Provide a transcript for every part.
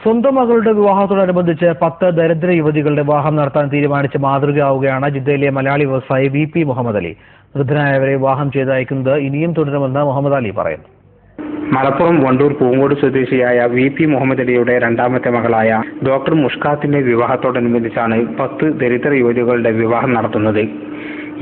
സ്വന്തം മകളുടെ വിവാഹത്തോടനുബന്ധിച്ച് 10 ദരിദ്ര യുവതികളുടെ വിവാഹം നടത്താൻ തീരുമാനിച്ച് മാതൃകയാവുകയാണ് ജിദ്ദയിലെ മലയാളി വ്യവസായി VP മുഹമ്മദ് അലി. വൃദ്ധനായവരെ വിവാഹം ചെയ്തയക്കുന്നത് ഇനിയും തുടരുമെന്ന് മുഹമ്മദ് അലി പറയുന്നു. മലപ്പുറം വണ്ടൂർ പൂങ്കോട് സ്വദേശിയായ VP മുഹമ്മദ് അലിയുടെ രണ്ടാമത്തെ മകളായ ഡോക്ടർ മുഷ്കാത്തിന്റെ വിവാഹത്തോടനുബന്ധിച്ചാണ് 10 ദരിദ്ര യുവതികളുടെ വിവാഹം നടത്തുന്നത്.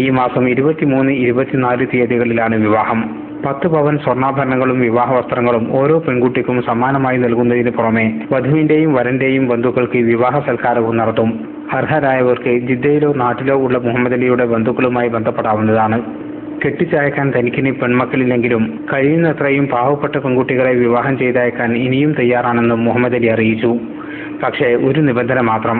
ഈ മാസം 23, 24 തീയതികളിലാണ് വിവാഹം. 10 പവൻ സ്വർണ്ണാഭരണങ്ങളും വിവാഹ വസ്ത്രങ്ങളും ഓരോ പെൺകുട്ടിക്കും സമ്മാനമായി നൽകുന്നതിന് പുറമെ വധുവിന്റെയും വരന്റെയും ബന്ധുക്കൾക്ക് വിവാഹ സൽക്കാരവും നടത്തും. അർഹരായവർക്ക് ജിദ്ദയിലോ നാട്ടിലോ ഉള്ള മുഹമ്മദ് അലിയുടെ ബന്ധുക്കളുമായി ബന്ധപ്പെടാവുന്നതാണ്. കെട്ടിച്ചയക്കാൻ തനിക്കിനി പെൺമക്കളില്ലെങ്കിലും കഴിയുന്നത്രയും പാവപ്പെട്ട പെൺകുട്ടികളെ വിവാഹം ചെയ്തയക്കാൻ ഇനിയും തയ്യാറാണെന്നും മുഹമ്മദ് അലി അറിയിച്ചു. പക്ഷേ ഒരു നിബന്ധന മാത്രം.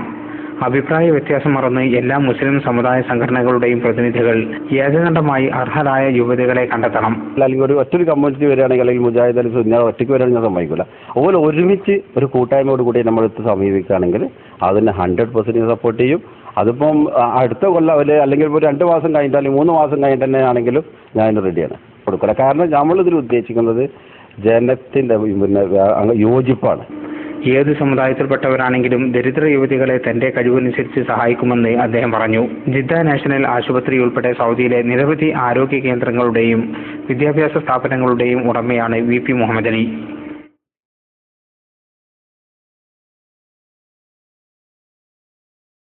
അഭിപ്രായ വ്യത്യാസം മറന്ന് എല്ലാ മുസ്ലിം സമുദായ സംഘടനകളുടെയും പ്രതിനിധികൾ ഏകകണ്ഠമായി അർഹരായ യുവതികളെ കണ്ടെത്തണം. അല്ലെങ്കിൽ ഒറ്റൊരു കമ്മ്യൂണിറ്റി വരികയാണെങ്കിൽ അല്ലെങ്കിൽ മുജാഹിദ് അലി സുന്ന ഒറ്റയ്ക്ക് വരാൻ ഞാൻ സമ്മതിക്കില്ല. അതുപോലെ ഒരുമിച്ച് ഒരു കൂട്ടായ്മയോട് കൂടി നമ്മളെടുത്ത് സമീപിക്കുകയാണെങ്കിൽ അതിന് 100% സപ്പോർട്ട് ചെയ്യും. അതിപ്പം അടുത്ത കൊല്ലം അല്ലെങ്കിൽ ഒരു 2 മാസം കഴിഞ്ഞിട്ട് അല്ലെങ്കിൽ 3 മാസം കഴിഞ്ഞിട്ട് തന്നെ ആണെങ്കിലും ഞാൻ റെഡിയാണ് കൊടുക്കില്ല. കാരണം നമ്മളിതിൽ ഉദ്ദേശിക്കുന്നത് ജനത്തിൻ്റെ യോജിപ്പാണ്. ഏത് സമുദായത്തിൽപ്പെട്ടവരാണെങ്കിലും ദരിദ്ര യുവതികളെ തന്റെ കഴിവനുസരിച്ച് സഹായിക്കുമെന്ന് അദ്ദേഹം പറഞ്ഞു. ജിദ്ദ നാഷണൽ ആശുപത്രി ഉൾപ്പെടെ സൗദിയിലെ നിരവധി ആരോഗ്യ കേന്ദ്രങ്ങളുടെയും വിദ്യാഭ്യാസ സ്ഥാപനങ്ങളുടെയും ഉടമയാണ് VP മുഹമ്മദ് അലി.